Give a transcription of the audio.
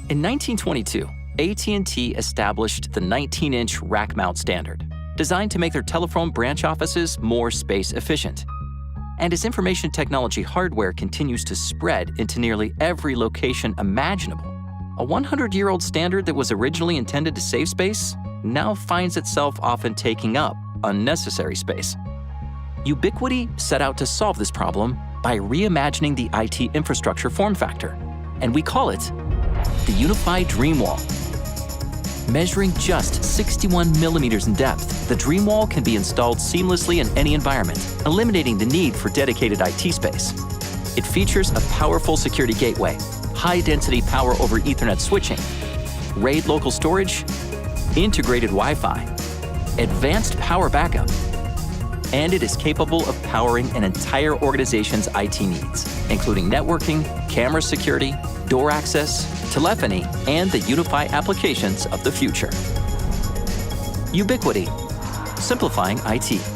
In 1922, AT&T established the 19-inch rack mount standard, designed to make their telephone branch offices more space efficient. And as information technology hardware continues to spread into nearly every location imaginable, a 100-year-old standard that was originally intended to save space now finds itself often taking up unnecessary space. Ubiquiti set out to solve this problem by reimagining the IT infrastructure form factor, and we call it the UniFi Dream Wall. Measuring just 61 millimeters in depth, the Dream Wall can be installed seamlessly in any environment, eliminating the need for dedicated IT space. It features a powerful security gateway, high-density power over Ethernet switching, RAID local storage, integrated Wi-Fi, advanced power backup, and it is capable of powering an entire organization's IT needs, including networking, camera security, door access, telephony, and the UniFi applications of the future. Ubiquiti, simplifying IT.